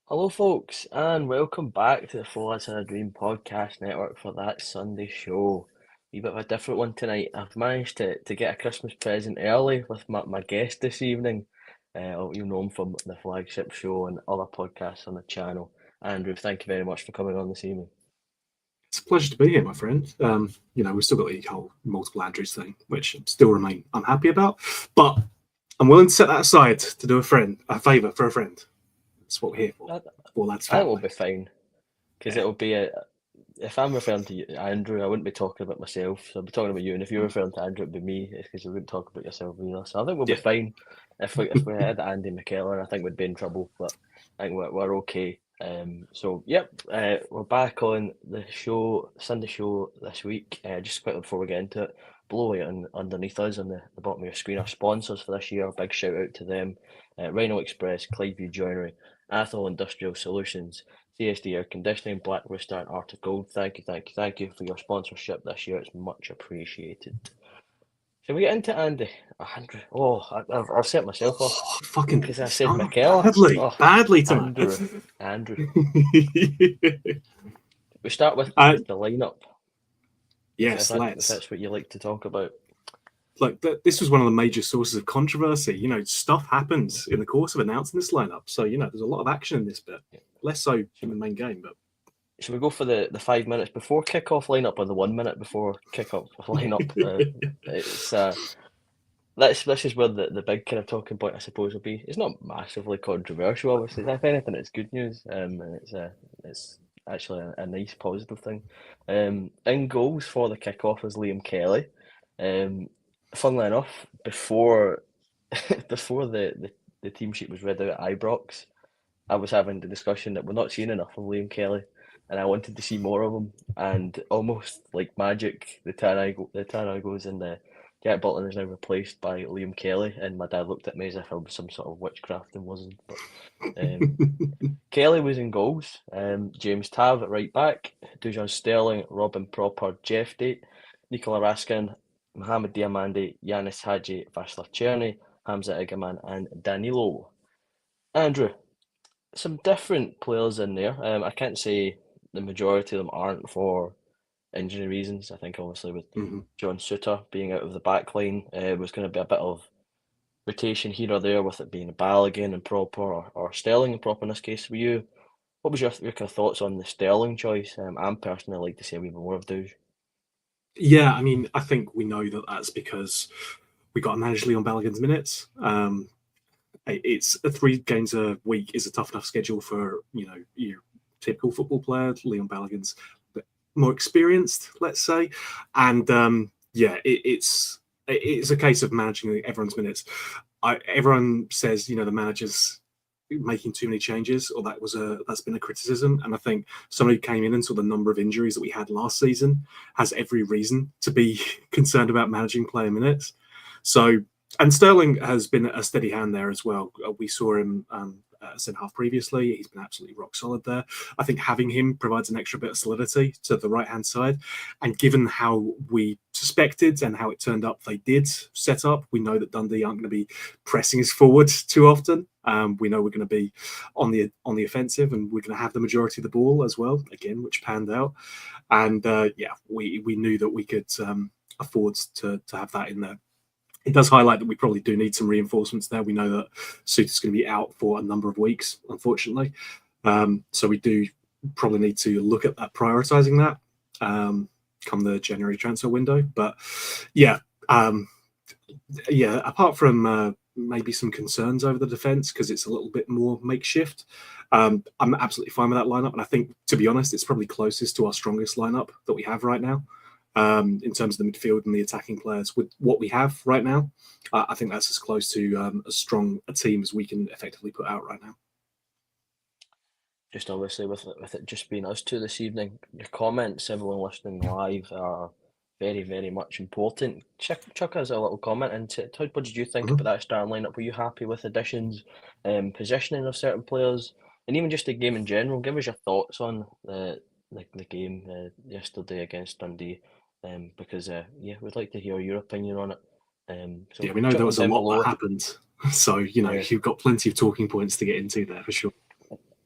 Hello, folks, and welcome back to the Full As in a Dream podcast network for that Sunday show. A bit of a different one tonight. I've managed to get a Christmas present early with my guest this evening. You know him from the flagship show and other podcasts on the channel. Andrew, thank you very much for coming on this evening. It's a pleasure to be here, my friend. We've still got the whole multiple Andrews thing, which I still remain unhappy about, but I'm willing to set that aside to do a favour for a friend. That's what we're here for. I, Four lads I think we'll family. be fine because Yeah. it'll be if I'm referring to you, Andrew, I wouldn't be talking about myself. So I'll be talking about you, and if you're referring to Andrew, it'd be me. It's because you wouldn't talk about yourself either. So I think we'll be Yeah. fine. If we had Andy McKellar, I think we'd be in trouble. But I think we're okay. We're back on the show, Sunday show this week. Just quickly before we get into it, below it and underneath us on the bottom of your screen, our sponsors for this year. Big shout out to them: Rhino Express, Clyde Joinery, Athol Industrial Solutions, CSD Air Conditioning, Black Rooster, and Arctic Gold. Thank you for your sponsorship this year. It's much appreciated. Shall we get into Andy? Andrew. Oh, I've set myself off Oh, fucking because I said start McKellar. Oh, badly tonight. Andrew. We start with uh, the lineup. yes, If let's. that's what you like to talk about. This was one of the major sources of controversy. Stuff happens in the course of announcing this lineup, so there's a lot of action in this bit. Less so in the main game, but. Should we go for the 5 minutes before kickoff lineup or the 1 minute before kickoff lineup? This is where the big kind of talking point I suppose will be. It's not massively controversial, obviously. If anything, it's good news. And it's actually a nice positive thing. In goals for the kickoff is Liam Kelly. Funnily enough, before before the team sheet was read out at Ibrox, I was having the discussion that we're not seeing enough of Liam Kelly, and I wanted to see more of him. And almost like magic, the Tannoy goes and the Jack Butland is now replaced by Liam Kelly. And my dad looked at me as if I was some sort of witchcraft and wasn't. But Kelly was in goals. James Tav at right back, Dujan Sterling, Robin Propper, Jeff Date, Nikola Raskin, Mohamed Diamande, Yanis Hadji, Vaclav Cerny, Hamza Igaman, and Danilo. Andrew, some different players in there. I can't say the majority of them aren't for injury reasons. I think obviously with Mhm. John Suter being out of the back line, was going to be a bit of rotation here or there with it being Balogun and Proper or Sterling and Proper in this case. What was your kind of thoughts on the Sterling choice? I'm personally like to see a wee bit more of Douge. Yeah, I mean, I think we know that that's because we got to manage Leon Balogun's minutes. It's 3 games a week is a tough enough schedule for your typical football player. Leon Balogun's a bit more experienced, let's say, and it's a case of managing everyone's minutes. Everyone says the manager's making too many changes, or that's been a criticism. And I think somebody who came in and saw the number of injuries that we had last season has every reason to be concerned about managing player minutes. So, and Sterling has been a steady hand there as well. We saw him centre half previously. He's been absolutely rock solid there. I think having him provides an extra bit of solidity to the right hand side. And given how we suspected and how it turned up, they did set up. We know that Dundee aren't going to be pressing us forward too often. We know we're going to be on the offensive, and we're going to have the majority of the ball as well. Again, which panned out. And we knew that we could afford to have that in there. It does highlight that we probably do need some reinforcements there. We know that Suter's going to be out for a number of weeks, unfortunately. So we do probably need to look at that, prioritising that come the January transfer window. But apart from maybe some concerns over the defence because it's a little bit more makeshift, I'm absolutely fine with that lineup. And I think, to be honest, it's probably closest to our strongest lineup that we have right now. In terms of the midfield and the attacking players with what we have right now. I think that's as close to as strong a team as we can effectively put out right now. Just obviously with it just being us two this evening, your comments, everyone listening live, are very, very much important. Chuck us a little comment into it. What did you think about that starting lineup? Were you happy with additions, positioning of certain players, and even just the game in general? Give us your thoughts on the game yesterday against Dundee, because we'd like to hear your opinion on it. We know chuck there them was a down lot below. that happened, so you've got plenty of talking points to get into there for sure.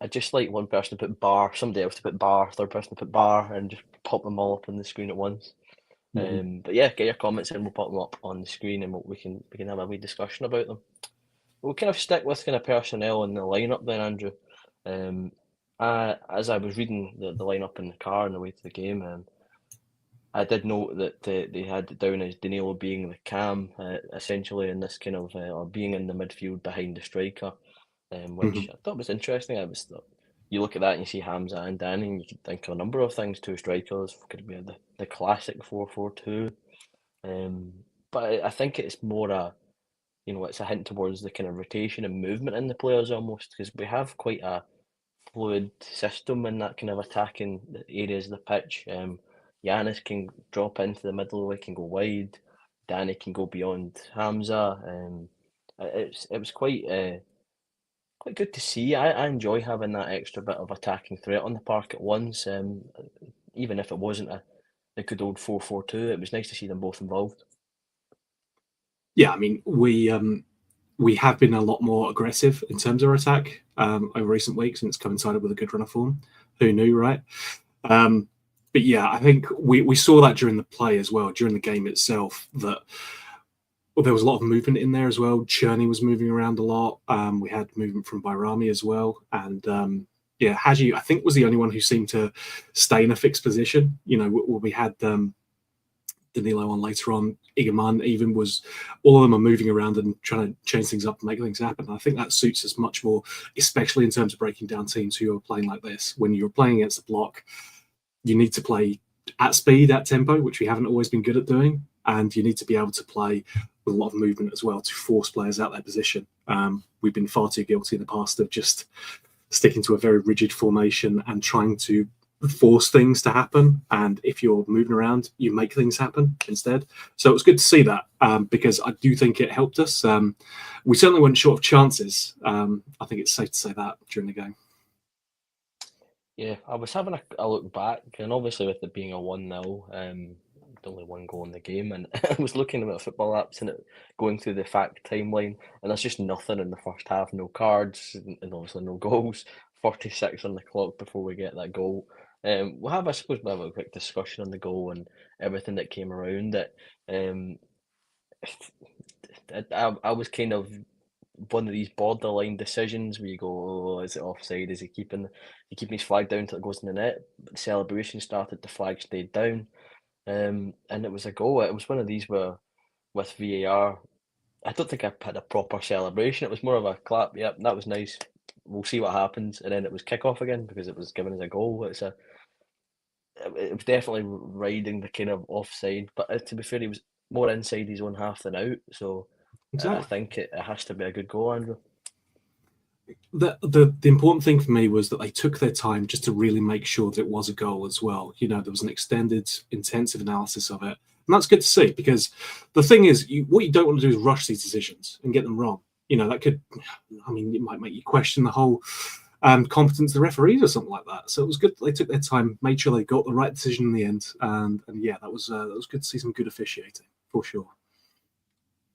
I just like one person to put bar, somebody else to put bar, third person to put bar, and just pop them all up on the screen at once. Mhm. But yeah, get your comments in. We'll pop them up on the screen, and we can have a wee discussion about them. We'll kind of stick with kind of personnel in the lineup then, Andrew. Um, as I was reading the lineup in the car on the way to the game, I did note that they had it down as Danilo being the cam, essentially in this kind of, or being in the midfield behind the striker, which Mhm. I thought was interesting. You look at that and you see Hamza and Danny, and you could think of a number of things. Two strikers could be the classic 4-4-2. Um, but I think it's more it's a hint towards the kind of rotation and movement in the players almost, because we have quite a fluid system in that kind of attacking the areas of the pitch. Giannis can drop into the middle, he can go wide. Danny can go beyond Hamza. It was quite good to see. I enjoy having that extra bit of attacking threat on the park at once. Even if it wasn't the good old 4-4-2, it was nice to see them both involved. Yeah, I mean, we have been a lot more aggressive in terms of our attack over recent weeks, and it's coincided with a good run of form. Who knew, right? Um, but yeah, I think we saw that during the play as well, during the game itself, that there was a lot of movement in there as well. Cerny was moving around a lot. We had movement from Bayrami as well. And yeah, Hadji, I think, was the only one who seemed to stay in a fixed position. You know, we had Danilo on later on. Igaman even was, all of them are moving around and trying to change things up and make things happen. And I think that suits us much more, especially in terms of breaking down teams who are playing like this. When you're playing against a block, you need to play at speed, at tempo, which we haven't always been good at doing. And you need to be able to play with a lot of movement as well to force players out their position. We've been far too guilty in the past of just sticking to a very rigid formation and trying to force things to happen. And if you're moving around, you make things happen instead. So it was good to see that because I do think it helped us. We certainly weren't short of chances. I think it's safe to say that during the game. Yeah, I was having a look back, and obviously with it being a 1-0, only one goal in the game, and I was looking at football apps and going through the fact timeline, and there's just nothing in the first half, no cards, and obviously no goals. 46 on the clock before we get that goal. I suppose, we'll have a quick discussion on the goal and everything that came around it. Um, I was kind of one of these borderline decisions where you go, oh, is it offside? Is he keeping his flag down till it goes in the net? But the celebration started, the flag stayed down, and it was a goal. It was one of these where with VAR, I don't think I had a proper celebration. It was more of a clap. Yep, that was nice. We'll see what happens, and then it was kick off again because it was given as a goal. It was definitely riding the kind of offside, but to be fair, he was more inside his own half than out. So I Exactly. think it has to be a good goal, Andrew. The important thing for me was that they took their time just to really make sure that it was a goal as well. You know, there was an extended, intensive analysis of it, and that's good to see because the thing is, what you don't want to do is rush these decisions and get them wrong. You know, that could, I mean, it might make you question the whole competence of the referees or something like that. So it was good that they took their time, made sure they got the right decision in the end, and yeah, that was good to see some good officiating for sure.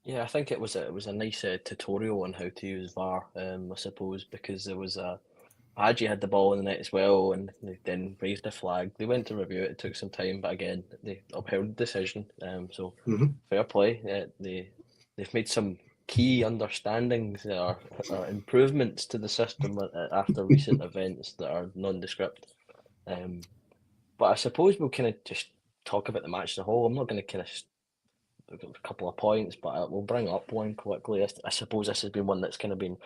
Yeah, I think it was a nice tutorial on how to use VAR, I suppose, because there was Hadji had the ball in the net as well, and they then raised a flag. They went to review it. It took some time, but again, they upheld the decision. So Mm-hmm. fair play. They've made some key understandings or improvements to the system after recent events that are nondescript. Um, but I suppose we'll kind of just talk about the match as a whole. I'm not going to kind of a couple of points, but we'll bring up one quickly. I suppose this has been one that's kind of been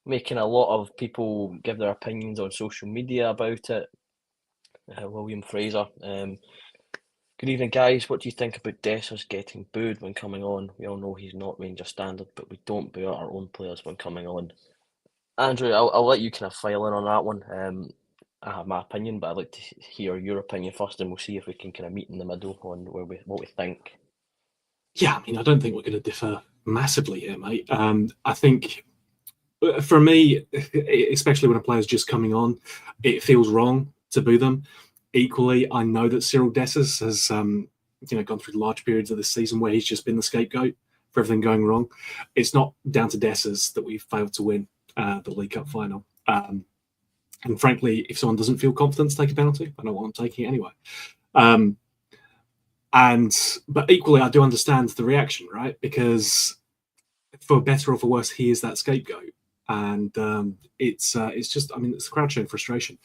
making a lot of people give their opinions on social media about it. William Fraser. Good evening, guys. What do you think about Dessers getting booed when coming on? We all know he's not Rangers standard, but we don't boo our own players when coming on. Andrew, I'll let you kind of file in on that one. I have my opinion, but I'd like to hear your opinion first, and we'll see if we can kind of meet in the middle on what we think. Yeah, I mean, I don't think we're going to differ massively here, mate. I think for me, especially when a player's just coming on, it feels wrong to boo them. Equally, I know that Cyril Dessers has gone through large periods of this season where he's just been the scapegoat for everything going wrong. It's not down to Dessers that we failed to win the League Cup final. And frankly, if someone doesn't feel confident to take a penalty, I don't want them taking it anyway. But equally, I do understand the reaction, right? Because for better or for worse, he is that scapegoat, and it's just, I mean, it's the crowd showing frustration.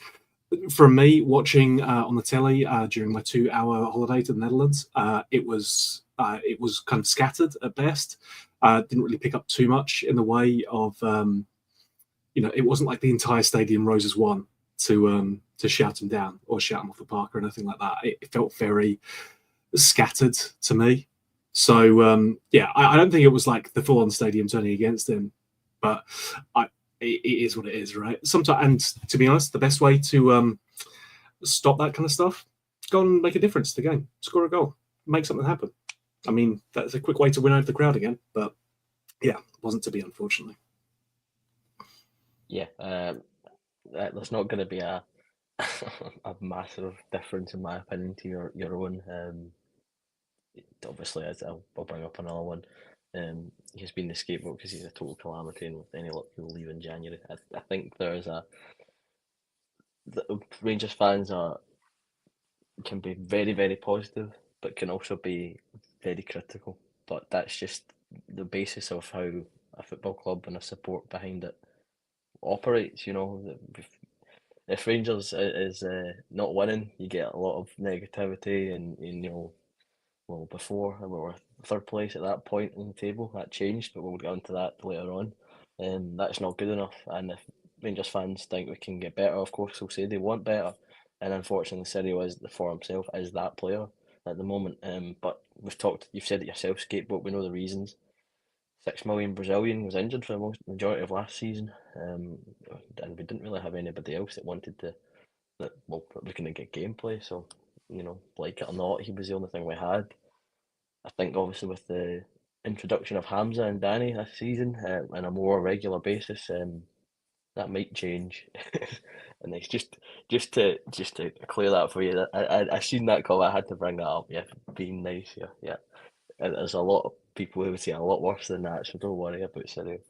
From me watching on the telly during my 2-hour holiday to the Netherlands, it was kind of scattered at best. Didn't really pick up too much in the way of it wasn't like the entire stadium rose as one to shout him down or shout him off the park or anything like that. It felt very scattered to me. So I don't think it was like the full-on stadium turning against him, but it is what it is, right? Sometimes, and to be honest, the best way to stop that kind of stuff, go and make a difference to the game, score a goal, make something happen. I mean, that's a quick way to win over the crowd again, but yeah, wasn't to be, unfortunately. Yeah, there's not going to be a a massive difference in my opinion to your own. Obviously, as I'll bring up another one. He's been the scapegoat because he's a total calamity, and with any luck, he'll leave in January. I think there's the Rangers fans can be very, very positive, but can also be very critical. But that's just the basis of how a football club and a support behind it operates. If Rangers is not winning, you get a lot of negativity, and well, before we were third place at that point in the table. That changed, but we'll get onto that later on. That's not good enough. And if Rangers fans think we can get better, of course they'll say they want better. And unfortunately, Cerny is for himself is that player at the moment. But you've said it yourself, scapegoat. We know the reasons. 6 million Brazilian was injured for the majority of last season, and we didn't really have anybody else that wanted to. We couldn't get gameplay, so like it or not, he was the only thing we had. I think obviously with the introduction of Hamza and Danny this season on a more regular basis, that might change. And it's just to clear that for you. I seen that call. I had to bring that up. Yeah, being nice. Yeah, yeah. And there's a lot of people who would say a lot worse than that, so don't worry about Cyril.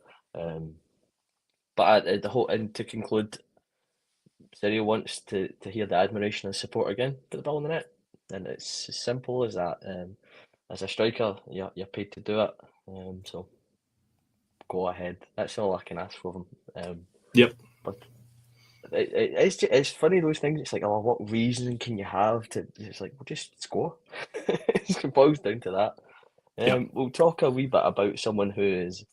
But the whole and to conclude, Cyril wants to hear the admiration and support again. Put the ball in the net, and it's as simple as that. As a striker, you're paid to do it. So go ahead. That's all I can ask for them. Yep. But it's funny those things. It's like, oh, what reason can you have to? It's like, well, just score. It boils down to that. Yep. We'll talk a wee bit about someone who has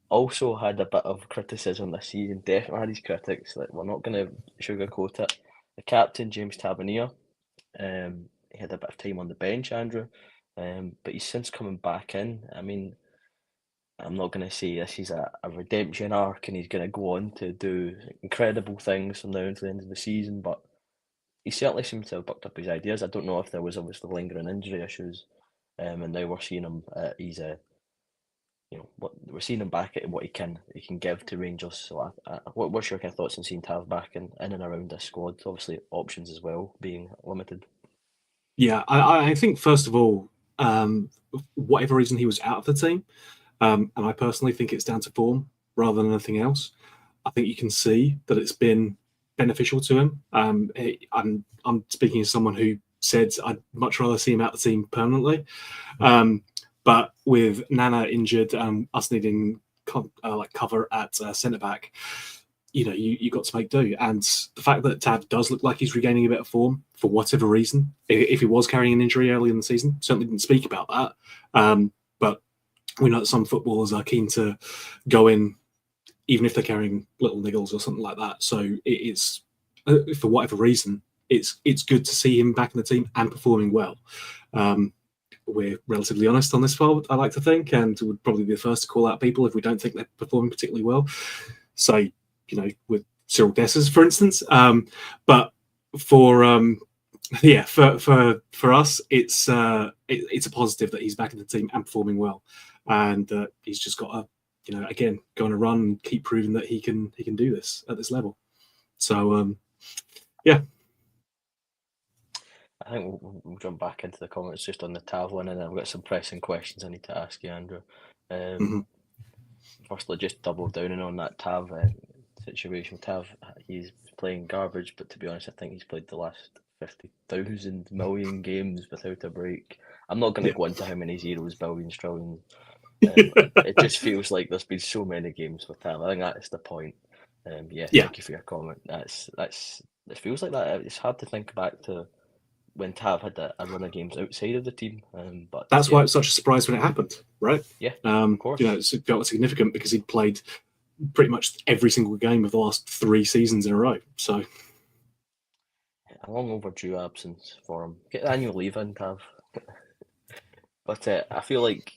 also had a bit of criticism this season. Definitely had his critics. Like, we're not going to sugarcoat it. The captain, James Tavernier, he had a bit of time on the bench, Andrew, but he's since coming back in. I mean, I'm not going to say this is a redemption arc and he's going to go on to do incredible things from now until the end of the season, but he certainly seems to have bucked up his ideas. I don't know if there was obviously lingering injury issues, and now we're seeing him. We're seeing him back at what he can give to Rangers. So, what's your kind of thoughts on seeing Tav back in and around this squad? Obviously, options as well being limited. Yeah, I think first of all, whatever reason he was out of the team, and I personally think it's down to form rather than anything else. I think you can see that it's been beneficial to him. I'm speaking as someone who said I'd much rather see him out the team permanently. But with Nana injured, us needing cover at centre back, you got to make do. And the fact that Tav does look like he's regaining a bit of form for whatever reason, if he was carrying an injury early in the season, certainly didn't speak about that. But we know that some footballers are keen to go in, even if they're carrying little niggles or something like that. So it's for whatever reason, it's good to see him back in the team and performing well. We're relatively honest on this pod, I like to think, and would probably be the first to call out people if we don't think they're performing particularly well. So, with Cyril Dessers, for instance. But for us, it's a positive that he's back in the team and performing well, and he's just got to, again, go on a run and keep proving that he can do this at this level. So, yeah. I think we'll jump back into the comments just on the Tav one, and then I've got some pressing questions I need to ask you, Andrew. Firstly, just double down on that Tav situation with Tav. He's playing garbage, but to be honest, I think he's played the last 50,000 million games without a break. I'm not going to go into how many zeros, billions, trillions. It just feels like there's been so many games with Tav. I think that's the point. Thank you for your comment. It feels like that. It's hard to think back to when Tav had a run of games outside of the team. But that's why it's such a surprise when it happened, right? Yeah, of course. It got significant because he'd played pretty much every single game of the last 3 seasons in a row. So a long overdue absence for him. Get the annual leave in, Tav. But I feel like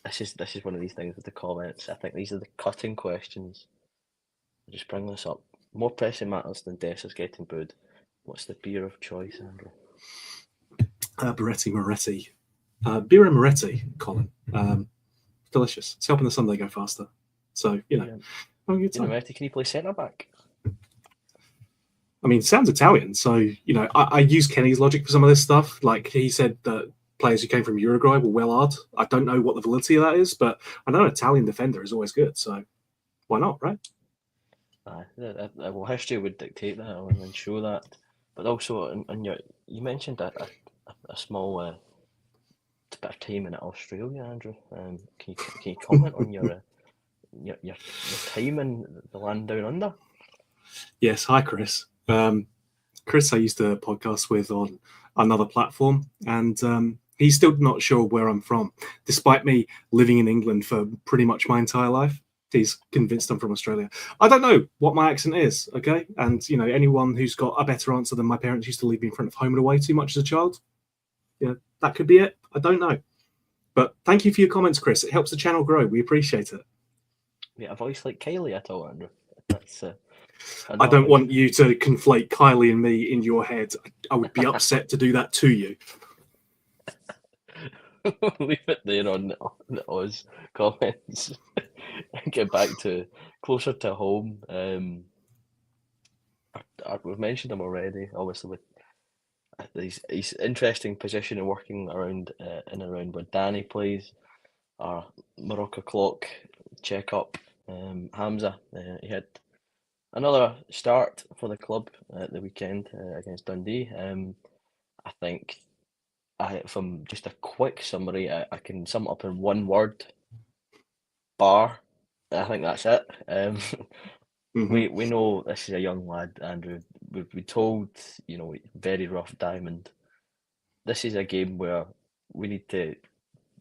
this is one of these things with the comments. I think these are the cutting questions. I'll just bring this up. More pressing matters than Dessa's getting booed. What's the beer of choice, Andrew? Moretti. Beer and Moretti, Colin. Delicious. It's helping the Sunday go faster. So, good time. Moretti, can you play centre back? I mean, sounds Italian. So, I use Kenny's logic for some of this stuff. Like he said that players who came from Uruguay were well hard. I don't know what the validity of that is, but I know an Italian defender is always good. So why not, right? Well, history would dictate that and show that. But also, you mentioned a small bit of time in Australia, Andrew. Can you comment on your time in the land down under? Yes, hi Chris. Chris, I used to podcast with on another platform, and he's still not sure where I'm from, despite me living in England for pretty much my entire life. He's convinced I'm from Australia. I don't know what my accent is, okay? And, anyone who's got a better answer than my parents used to leave me in front of home and away too much as a child, that could be it. I don't know. But thank you for your comments, Chris. It helps the channel grow. We appreciate it. Yeah, a voice like Kylie at all, Andrew. That's... I don't want you to conflate Kylie and me in your head. I would be upset to do that to you. Leave it there on the Oz comments. Get back to closer to home. We've mentioned him already, obviously, with his interesting position and working around in and around where Danny plays. Our Morocco clock check up. Hamza, he had another start for the club at the weekend against Dundee. I think from just a quick summary, I can sum it up in one word: bar. I think that's it. We know this is a young lad, Andrew. We've been told, very rough diamond. This is a game where we need to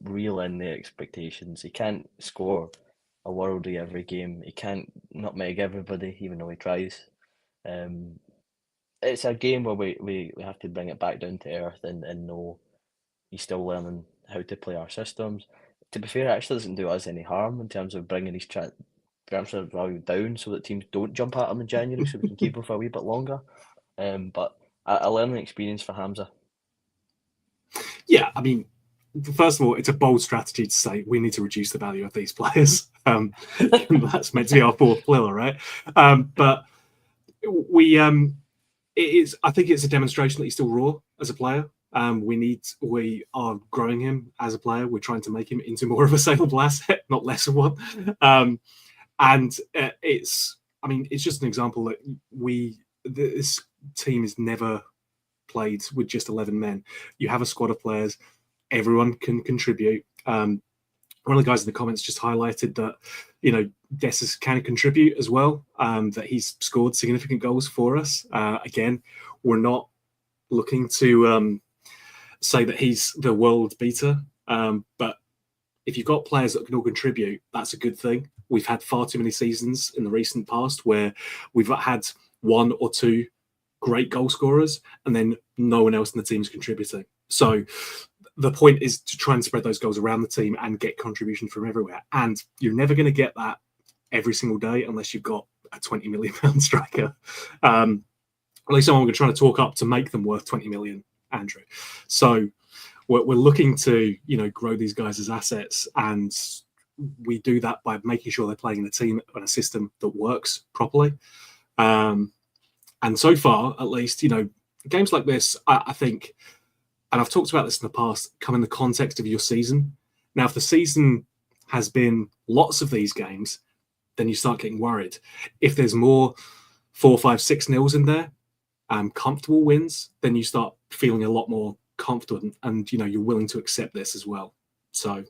reel in the expectations. He can't score a worldie every game. He can't nutmeg everybody, even though he tries. It's a game where we have to bring it back down to earth and know he's still learning how to play our systems. To be fair, it actually doesn't do us any harm in terms of bringing his transfer value down so that teams don't jump at him in January so we can keep him for a wee bit longer. But a learning experience for Hamza. Yeah, I mean, first of all, it's a bold strategy to say we need to reduce the value of these players. That's meant to be our fourth pillar, right? But I think it's a demonstration that he's still raw as a player. We are growing him as a player. We're trying to make him into more of a saleable asset, not less of one. It's just an example that this team has never played with just 11 men. You have a squad of players. Everyone can contribute. One of the guys in the comments just highlighted that, Dessers can contribute as well, that he's scored significant goals for us. Again, we're not looking to say that he's the world beater, but if you've got players that can all contribute, that's a good thing. We've had far too many seasons in the recent past where we've had one or two great goal scorers and then no one else in the team's contributing. So the point is to try and spread those goals around the team and get contribution from everywhere. And you're never going to get that every single day unless you've got a £20 million striker. At least someone we're trying to talk up to make them worth 20 million, Andrew. So we're looking to, grow these guys as assets, and we do that by making sure they're playing in a team and a system that works properly. And so far, at least, games like this, I think, and I've talked about this in the past, come in the context of your season. Now, if the season has been lots of these games, then you start getting worried. If there's more 4, 5, 6-0s in there, comfortable wins, then you start feeling a lot more confident, and you're willing to accept this as well. So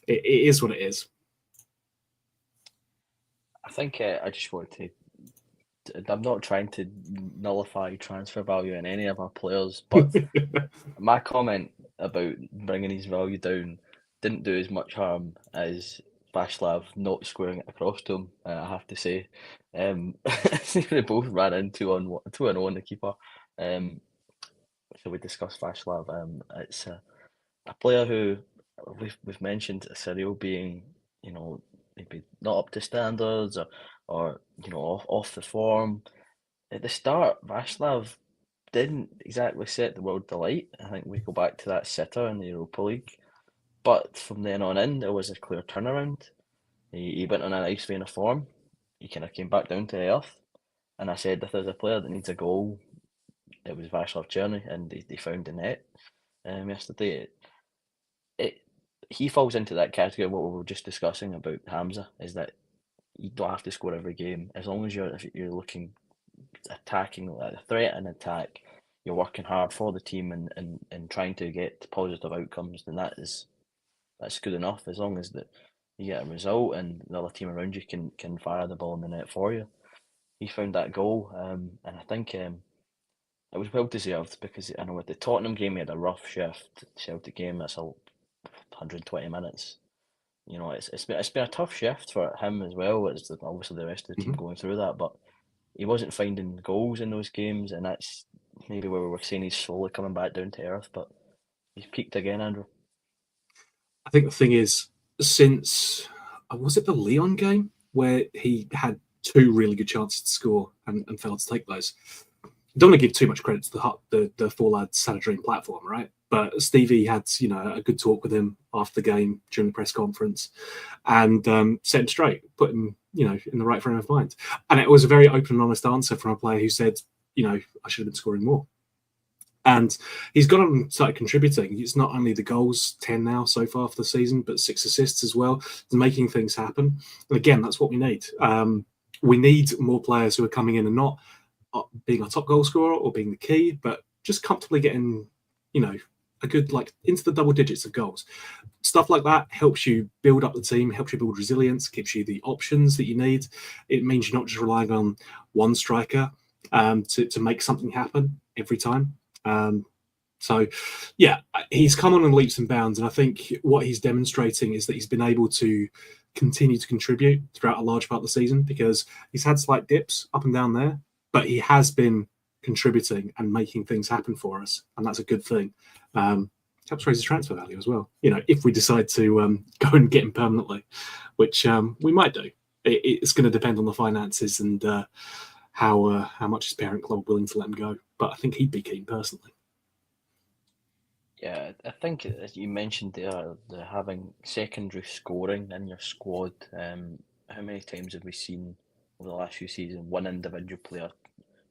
it is what it is. I think I just want to. I'm not trying to nullify transfer value in any of our players, but my comment about bringing his value down didn't do as much harm as Vaclav not squaring it across to him. I have to say, they both ran in 2-0 on the keeper. So we discussed Vaclav. It's a player who we've mentioned Cyril being, maybe not up to standards, or off the form. At the start, Vaclav didn't exactly set the world alight. I think we go back to that sitter in the Europa League. But from then on in, there was a clear turnaround. He went on a nice vein of form. He kind of came back down to earth. And I said, if there's a player that needs a goal, it was Vaclav Cerny, and they found the net yesterday. He falls into that category of what we were just discussing about Hamza, is that you don't have to score every game. As long as if you're looking, attacking, like a threat and attack, you're working hard for the team and trying to get positive outcomes, then that's good enough. As long as that you get a result and the other team around you can fire the ball in the net for you. He found that goal, and I think it was well deserved, because I know with the Tottenham game he had a rough shift. Celtic game, that's 120 minutes. It's been a tough shift for him as well. It's obviously the rest of the team going through that, but he wasn't finding goals in those games, and that's maybe where we were saying he's slowly coming back down to earth. But he's peaked again, Andrew. I think the thing is, since was it the Lyon game where he had 2 really good chances to score and failed to take those? Don't want to give too much credit to the Four Lads Sanhedrin platform, right? But Stevie had a good talk with him after the game during the press conference, and set him straight, put him in the right frame of mind. And it was a very open and honest answer from a player who said, I should have been scoring more. And he's gone on and started contributing. It's not only the goals, 10 now so far for the season, but 6 assists as well, making things happen. And again, that's what we need. We need more players who are coming in and not being a top goal scorer or being the key, but just comfortably getting, a good, into the double digits of goals. Stuff like that helps you build up the team, helps you build resilience, gives you the options that you need. It means you're not just relying on one striker to make something happen every time. So, yeah, he's come on in leaps and bounds, and I think what he's demonstrating is that he's been able to continue to contribute throughout a large part of the season, because he's had slight dips up and down there, but he has been contributing and making things happen for us, and that's a good thing. Helps raise his transfer value as well. If we decide to go and get him permanently, which we might do. It's going to depend on the finances and how much his parent club are willing to let him go. But I think he'd be keen personally. Yeah, I think as you mentioned there, the having secondary scoring in your squad. How many times have we seen over the last few seasons one individual player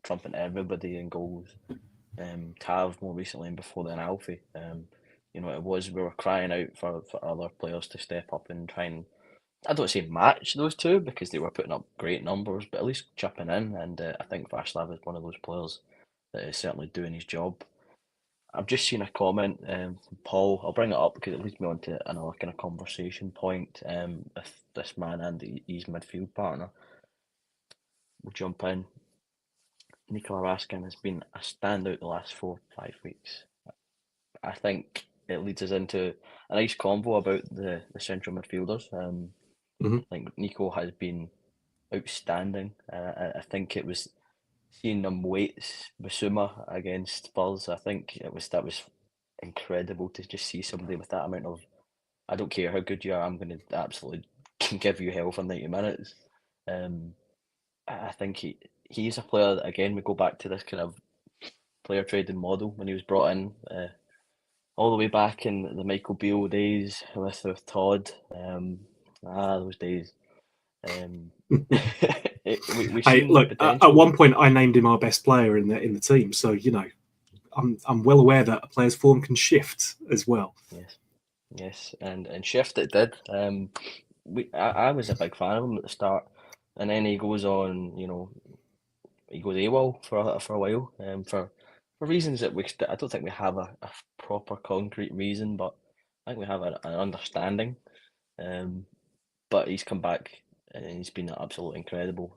trumping everybody in goals? Tav more recently, and before then Alfie. We were crying out for other players to step up and try and, I don't say match those two, because they were putting up great numbers, but at least chipping in. And I think Vaclav is one of those players that is certainly doing his job. I've just seen a comment from Paul. I'll bring it up because it leads me on to another kind of conversation point with this man and his midfield partner. We'll jump in. Nikola Raskin has been a standout the last 4-5 weeks. I think it leads us into a nice convo about the central midfielders. I think Nico has been outstanding. I think it was seeing them weights Basuma against Spurs. I think that was incredible to just see somebody with that amount of, I don't care how good you are, I'm going to absolutely give you hell for 90 minutes. I think he's a player that, again, we go back to this kind of player trading model when he was brought in all the way back in the Michael Beale days with Todd. Those days. Look, at one point I named him our best player in the team, so I'm well aware that a player's form can shift as well. Yes, and shift it did. I was a big fan of him at the start, and then he goes on, he goes AWOL for a while, for reasons that I don't think we have a proper concrete reason, but I think we have an understanding. Um, but he's come back and he's been absolutely incredible.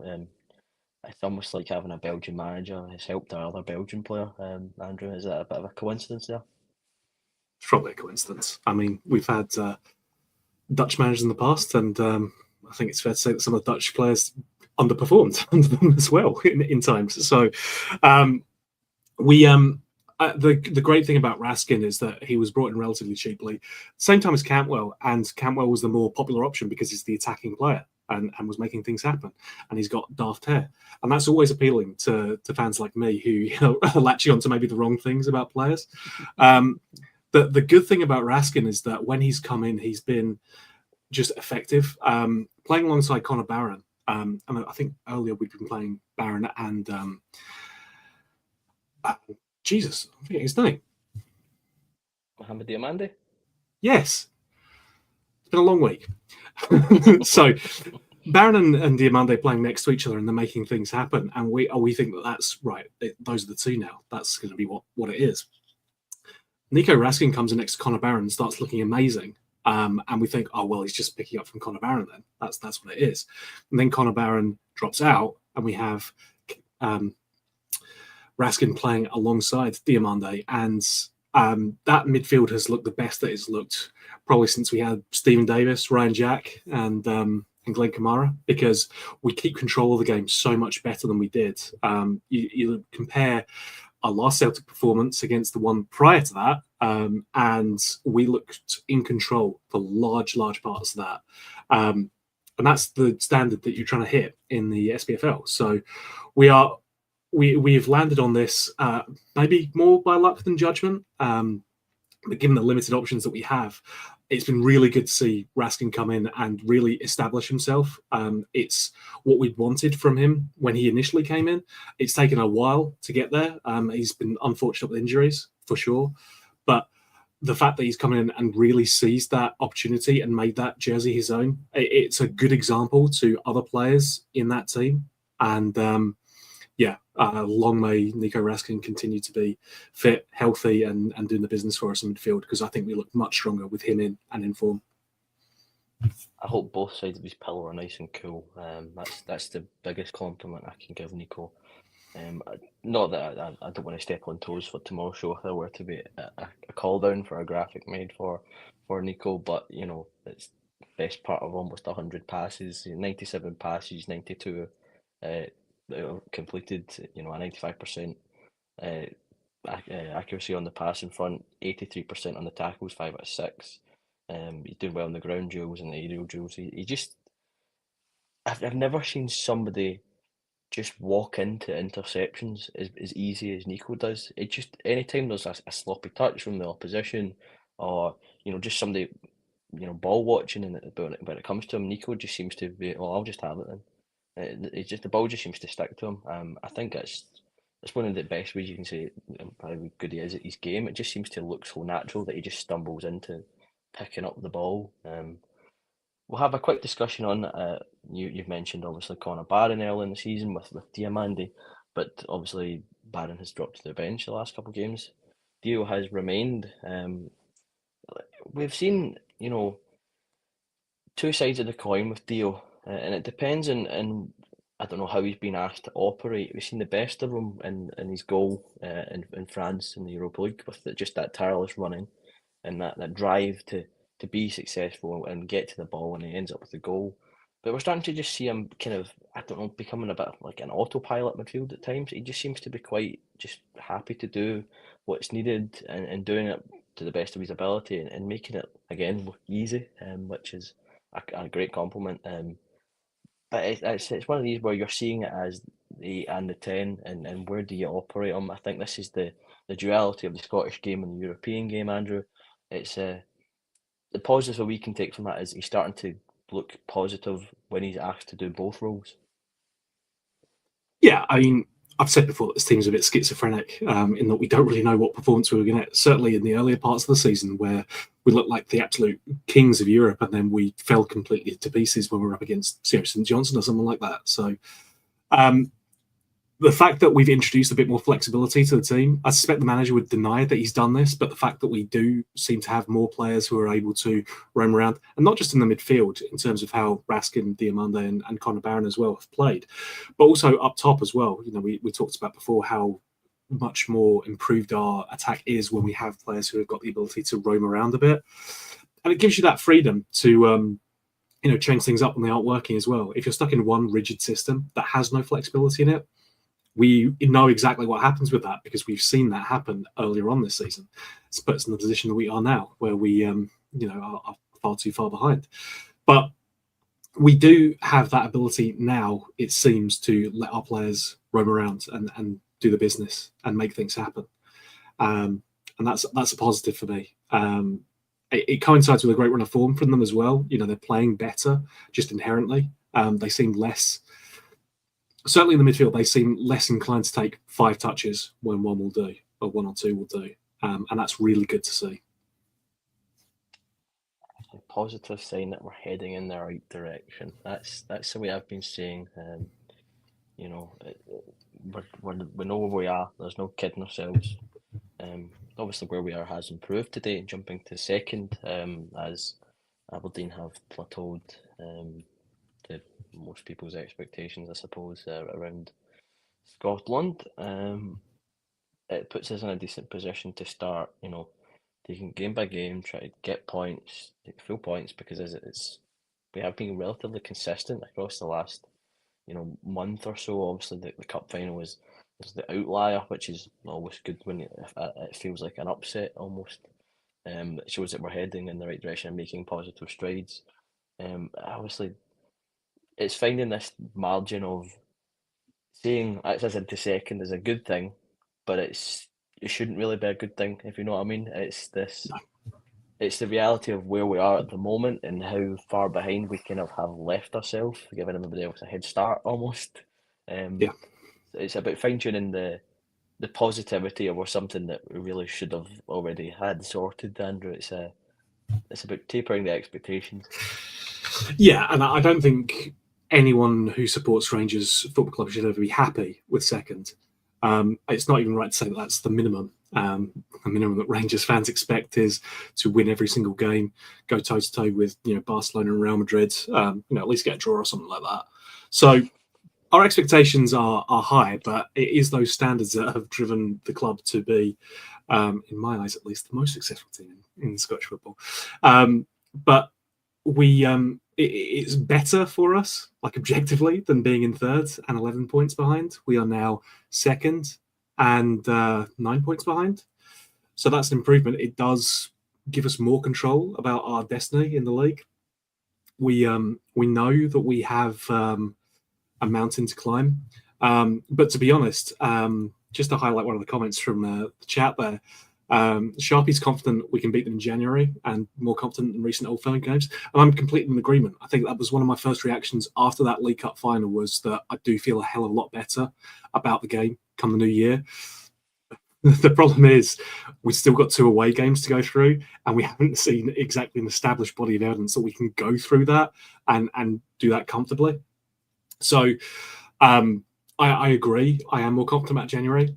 It's almost like having a Belgian manager has helped our other Belgian player. Andrew, is that a bit of a coincidence there? It's probably a coincidence. I mean, we've had Dutch managers in the past, and I think it's fair to say that some of the Dutch players underperformed under them as well in times. So we the great thing about Raskin is that he was brought in relatively cheaply, same time as Cantwell, and Cantwell was the more popular option because he's the attacking player and was making things happen, and he's got daft hair, and that's always appealing to fans like me who are latching on to maybe the wrong things about players. The good thing about Raskin is that when he's come in, he's been just effective. Playing alongside Connor Barron, and I think earlier we'd been playing Barron and Jesus, I forget his name. Mohamed Diamande? Yes, it's been a long week. So Barron and Diamande playing next to each other and they're making things happen, and we think that's right. Those are the two now. That's going to be what it is. Nico Raskin comes in next to Connor Barron and starts looking amazing. And we think, oh well, he's just picking up from Connor Barron. Then that's what it is. And then Connor Barron drops out, and we have Raskin playing alongside Diamande, and that midfield has looked the best that it's looked probably since we had Stephen Davis, Ryan Jack, and Glenn Kamara, because we keep control of the game so much better than we did. You compare our last Celtic performance against the one prior to that, and we looked in control for large parts of that. And that's the standard that you're trying to hit in the SPFL. So we've landed on this maybe more by luck than judgment. But given the limited options that we have, it's been really good to see Raskin come in and really establish himself. It's what we'd wanted from him when he initially came in. It's taken a while to get there. He's been unfortunate with injuries, for sure. But the fact that he's come in and really seized that opportunity and made that jersey his own, it's a good example to other players in that team. And long may Nico Raskin continue to be fit, healthy, and doing the business for us in midfield, because I think we look much stronger with him in and in form. I hope both sides of his pillow are nice and cool. That's the biggest compliment I can give Nico. Not that I don't want to step on toes for tomorrow's show if there were to be a call down for a graphic made for Nico, but it's best part of almost 100 passes, 97 passes, 92 completed, a 95% accuracy on the pass in front, 83% on the tackles, 5 out of 6. He's doing well in the ground duels and the aerial duels. He just, I've never seen somebody just walk into interceptions as easy as Nico does. It just, anytime there's a sloppy touch from the opposition, or just somebody ball watching, and when it comes to him, Nico just seems to be, well, I'll just have it then. It's just the ball just seems to stick to him. I think it's one of the best ways you can say how good he is at his game. It just seems to look so natural that he just stumbles into picking up the ball. We'll have a quick discussion on you've mentioned obviously Connor Barron early in the season with Diamande, but obviously Barron has dropped to the bench the last couple of games. Dio has remained. We've seen two sides of the coin with Dio, and it depends on I don't know how he's been asked to operate. We've seen the best of him in his goal in France in the Europa League with just that tireless running and that drive to be successful and get to the ball, and he ends up with the goal. But we're starting to just see him kind of, I don't know, becoming a bit like an autopilot midfield at times. He just seems to be quite just happy to do what's needed and doing it to the best of his ability and making it again look easy, which is a great compliment. But it's one of these where you're seeing it as the 8 and the 10, and where do you operate them? I think this is the duality of the Scottish game and the European game, Andrew. It's the positives that we can take from that is he's starting to look positive when he's asked to do both roles. Yeah, I mean, I've said before that this team's a bit schizophrenic in that we don't really know what performance we were going to get. Certainly in the earlier parts of the season, where we looked like the absolute kings of Europe, and then we fell completely to pieces when we were up against St Johnson or someone like that. So the fact that we've introduced a bit more flexibility to the team, I suspect the manager would deny that he's done this, but the fact that we do seem to have more players who are able to roam around, and not just in the midfield in terms of how Raskin, Diamande, and Conor Barron as well have played, but also up top as well. You know, we talked about before how much more improved our attack is when we have players who have got the ability to roam around a bit, and it gives you that freedom to change things up when they aren't working as well. If you're stuck in one rigid system that has no flexibility in it, we know exactly what happens with that because we've seen that happen earlier on this season. It's put us in the position that we are now, where we are far too far behind. But we do have that ability now, it seems, to let our players roam around and do the business and make things happen. And that's a positive for me. It coincides with a great run of form from them as well. You know, they're playing better just inherently. They seem less, certainly in the midfield, they seem less inclined to take 5 touches when one will do, or 1 or 2 will do. And that's really good to see. A positive sign that we're heading in the right direction. That's the way I've been saying. We know where we are. There's no kidding ourselves. Obviously, where we are has improved today, jumping to second, as Aberdeen have plateaued to most people's expectations, I suppose, around Scotland. It puts us in a decent position to start, taking game by game, try to get points, take full points, because we have been relatively consistent across the last, month or so. Obviously, the cup final was the outlier, which is always good when it feels like an upset almost. It shows that we're heading in the right direction and making positive strides. Obviously, it's finding this margin of saying access into second is a good thing, but it shouldn't really be a good thing, if you know what I mean. It's the reality of where we are at the moment and how far behind we kind of have left ourselves, giving everybody else a head start almost. Yeah. It's about fine tuning the positivity or something that we really should have already had sorted, Andrew. It's about tapering the expectations. Yeah, and I don't think anyone who supports Rangers Football Club should ever be happy with second. It's not even right to say that that's the minimum. The minimum that Rangers fans expect is to win every single game, go toe to toe with Barcelona and Real Madrid. At least get a draw or something like that. So our expectations are high, but it is those standards that have driven the club to be, in my eyes at least, the most successful team in Scottish football. But it's better for us, like objectively, than being in third and 11 points behind. We are now second and 9 points behind. So that's an improvement. It does give us more control about our destiny in the league. We know that we have a mountain to climb. But to be honest, just to highlight one of the comments from the chat there, Sharpie's confident we can beat them in January and more confident than recent Old Firm games. And I'm completely in agreement. I think that was one of my first reactions after that League Cup final, was that I do feel a hell of a lot better about the game come the new year. The problem is we've still got 2 away games to go through, and we haven't seen exactly an established body of evidence that we can go through that and do that comfortably. So I agree. I am more confident about January,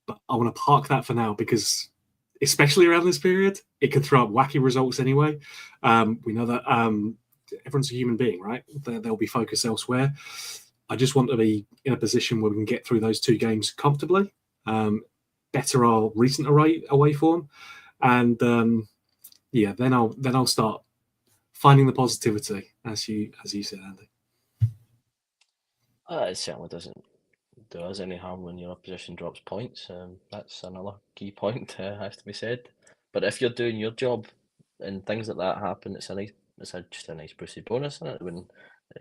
but I want to park that for now because, especially around this period, it can throw up wacky results anyway. We know that everyone's a human being, right? There'll be focus elsewhere. I just want to be in a position where we can get through those 2 games comfortably, better our recent away form, and then I'll start finding the positivity, as you said, Andy. It certainly doesn't do us any harm when your opposition drops points. That's another key point, has to be said. But if you're doing your job and things like that happen, it's just a nice boosted bonus, isn't it? When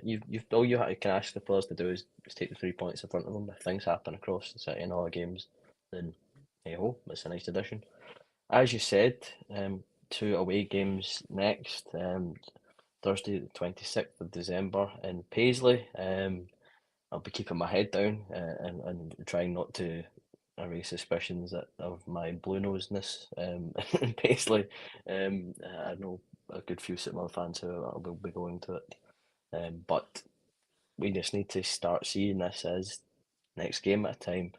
you've all you can ask the players to do is take the 3 points in front of them. If things happen across the city in all the games, then hey ho, it's a nice addition. As you said, 2 away games next. Thursday, the 26th of December in Paisley. I'll be keeping my head down and trying not to raise suspicions of my blue nosedness. Basically, I know a good few City fans who will be going to it, but we just need to start seeing this as next game at a time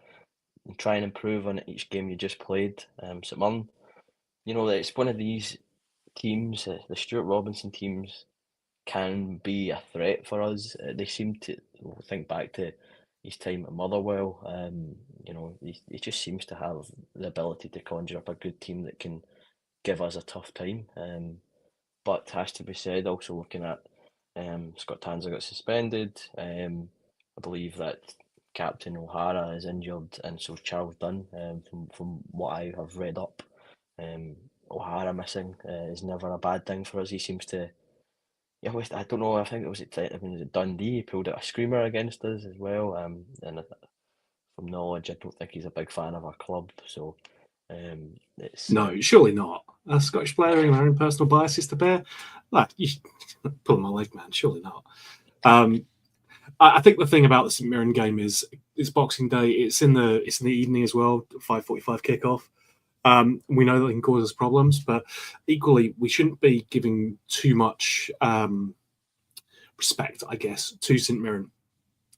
and try and improve on each game you just played. St Mirren, it's one of these teams, the Stuart Robinson teams, can be a threat for us. They seem to think back to his time at Motherwell. He just seems to have the ability to conjure up a good team that can give us a tough time. But has to be said, also looking at Scott Tanser got suspended. I believe that Captain O'Hara is injured, and so Charles Dunn. From what I have read up, O'Hara missing is never a bad thing for us. He seems to. Yeah, I don't know. I think was it Dundee. He pulled out a screamer against us as well. From knowledge, I don't think he's a big fan of our club. So, it's No, surely not. A Scottish player and our own personal biases to bear. Like, you pull my leg, man. Surely not. I think the thing about the St Mirren game is it's Boxing Day. It's in the evening as well. 5:45 kickoff. We know that can cause us problems, but equally, we shouldn't be giving too much respect, I guess, to St Mirren.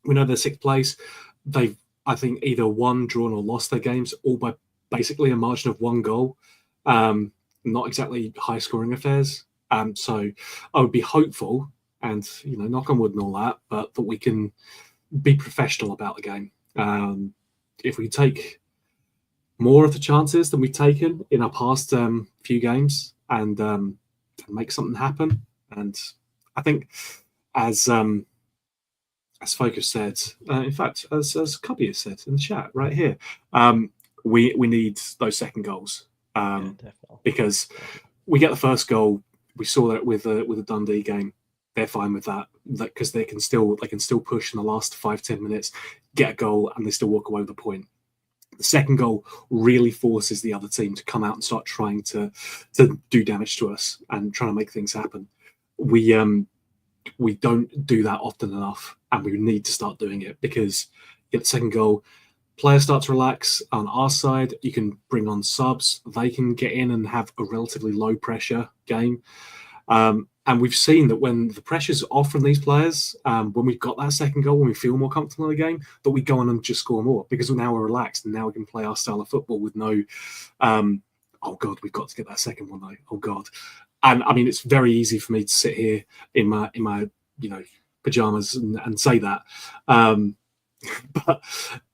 We know they're sixth place. They've, I think, either won, drawn, or lost their games all by basically a margin of one goal. Not exactly high scoring affairs. So I would be hopeful and, knock on wood and all that, but that we can be professional about the game. If we take more of the chances than we've taken in our past few games and make something happen. And I think as Focus said, in fact, as Cubby has said in the chat right here, we need those second goals because we get the first goal. We saw that with the Dundee game. They're fine with that because they can still push in the last 5-10 minutes, get a goal, and they still walk away with a point. The second goal really forces the other team to come out and start trying to do damage to us and trying to make things happen. We don't do that often enough, and we need to start doing it because you get the second goal, players start to relax on our side. You can bring on subs; they can get in and have a relatively low pressure game. And we've seen that when the pressure's off from these players, when we've got that second goal, when we feel more comfortable in the game, that we go on and just score more because now we're relaxed and now we can play our style of football with no, oh God, we've got to get that second one though. Oh God. And I mean, it's very easy for me to sit here in my pajamas and say that. But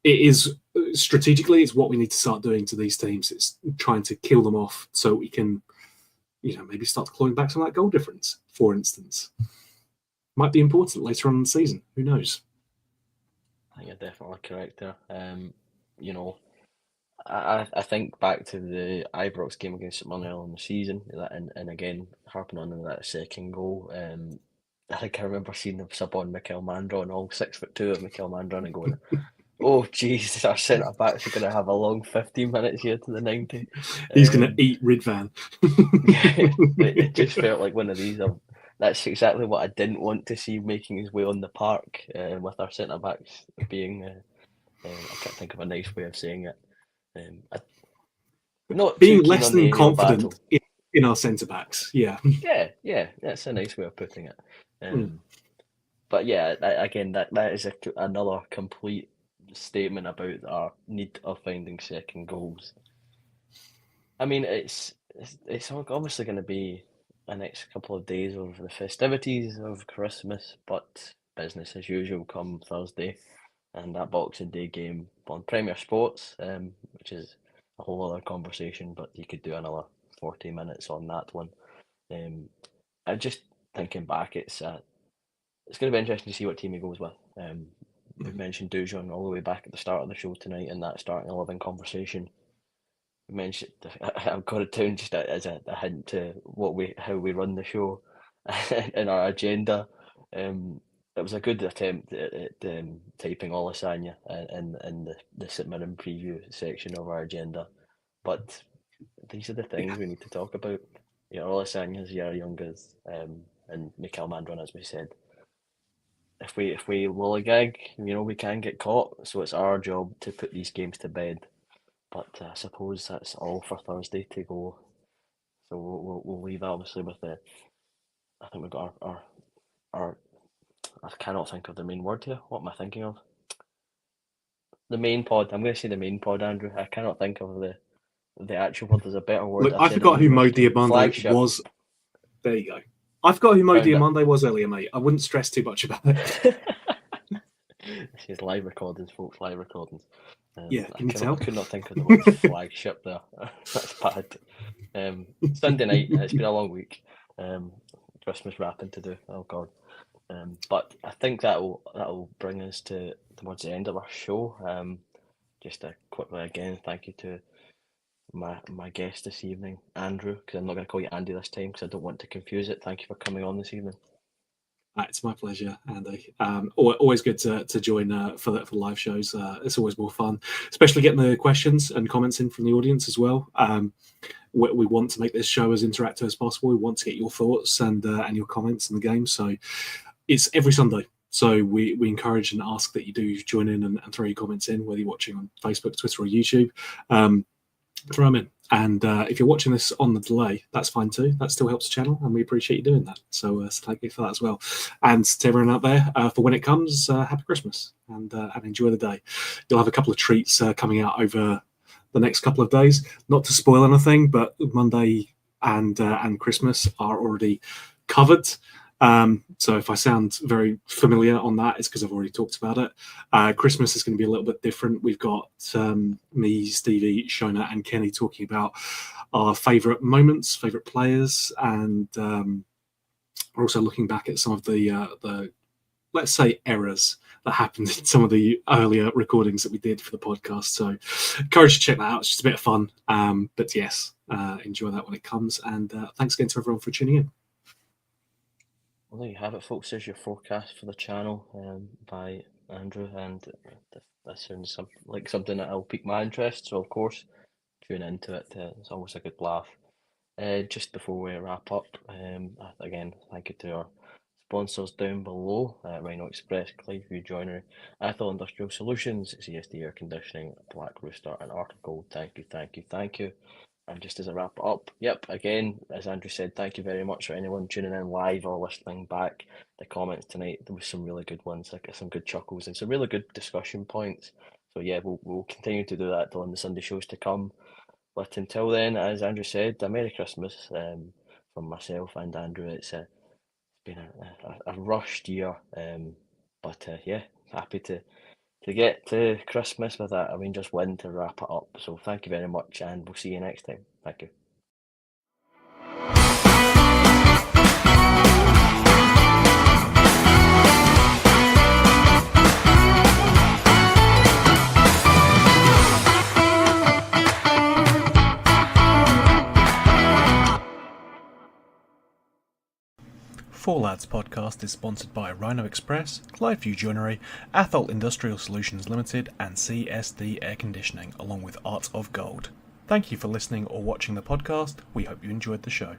it is strategically, it's what we need to start doing to these teams. It's trying to kill them off so we can, maybe start clawing back some of that goal difference, for instance. Might be important later on in the season. Who knows? I think you're definitely correct there. I think back to the Ibrox game against St Mirren earlier in the season, and again, harping on that second goal, I think I remember seeing the sub on Mikel Mandron, all 6'2" of Mikel Mandron, and going, oh, jeez, our centre backs are going to have a long 15 minutes here to the 90. He's going to eat Ridvan. It just felt like one of these. That's exactly what I didn't want to see making his way on the park with our centre backs being. I can't think of a nice way of saying it. Not being too keen less on the than aerial confident battle. in our centre backs. Yeah. Yeah, that's a nice way of putting it. But yeah, again, that is another complete statement about our need of finding second goals. I mean, it's obviously going to be a next couple of days of the festivities of Christmas, but business as usual come Thursday, and that Boxing Day game on Premier Sports, which is a whole other conversation, but you could do another 40 minutes on that one. I just thinking back, it's going to be interesting to see what team he goes with. We've mentioned Dujon all the way back at the start of the show tonight in that starting 11 conversation. We mentioned I've got it down just as a hint to how we run the show and our agenda. It was a good attempt at typing Olisanya in the St Mirren preview section of our agenda, but these are the things we need to talk about. Olisanya's Yara Youngas, and Mikel Mandron, as we said. if we lollygag, we can get caught. So it's our job to put these games to bed. But I suppose that's all for Thursday to go. So we'll leave that obviously with the. I think we've got our I cannot think of the main word here. What am I thinking of? The main pod. I'm going to say the main pod, Andrew. I cannot think of the actual word. There's a better word. Look, I forgot who Mo Diamande was. There you go. I forgot who Mo Diamande was earlier, mate. I wouldn't stress too much about it. This is live recordings, folks. Live recordings. Yeah, can you tell? I could not think of the word flagship there. That's bad. Sunday night. It's been a long week. Christmas wrapping to do. Oh God. But I think that'll bring us towards the end of our show. Just quickly again, thank you to my guest this evening, Andrew, because I'm not going to call you Andy this time because I don't want to confuse it. Thank you for coming on this evening. It's my pleasure, Andy. Always good to join for the live shows. It's always more fun, especially getting the questions and comments in from the audience as well. We want to make this show as interactive as possible. We want to get your thoughts and your comments on the game. So it's every Sunday. So we encourage and ask that you do join in and throw your comments in, whether you're watching on Facebook, Twitter, or YouTube. Throw them in. And if you're watching this on the delay, that's fine too. That still helps the channel, and we appreciate you doing that. So thank you for that as well. And to everyone out there, for when it comes, happy Christmas and enjoy the day. You'll have a couple of treats coming out over the next couple of days. Not to spoil anything, but Monday and Christmas are already covered. So if I sound very familiar on that, it's because I've already talked about it. Christmas is going to be a little bit different. We've got me, Stevie, Shona, and Kenny talking about our favourite moments, favourite players, and we're also looking back at some of the let's say errors that happened in some of the earlier recordings that we did for the podcast. So encourage you to check that out. It's just a bit of fun. But yes, enjoy that when it comes. And thanks again to everyone for tuning in. Well, there you have it, folks. There's your forecast for the channel by Andrew, and that sounds like something that will pique my interest. So, of course, tune into it. It's always a good laugh. Just before we wrap up, again, thank you to our sponsors down below: Rhino Express, Clyde Joinery, Athol Industrial Solutions, CSD Air Conditioning, Black Rooster, and Arc of Gold. Thank you, thank you, thank you. And just as a wrap up, again, as Andrew said, thank you very much for anyone tuning in live or listening back. The comments tonight, there was some really good ones, like some good chuckles and some really good discussion points. So yeah, we'll continue to do that on the Sunday shows to come. But until then, as Andrew said, a Merry Christmas from myself and Andrew. It's been a rushed year, but yeah, happy to get to Christmas with a Rangers win to wrap it up. So thank you very much, and we'll see you next time. Thank you. Four Lads podcast is sponsored by Rhino Express, Clyde Joinery, Athol Industrial Solutions Limited, and CSD Air Conditioning, along with Art of Gold. Thank you for listening or watching the podcast. We hope you enjoyed the show.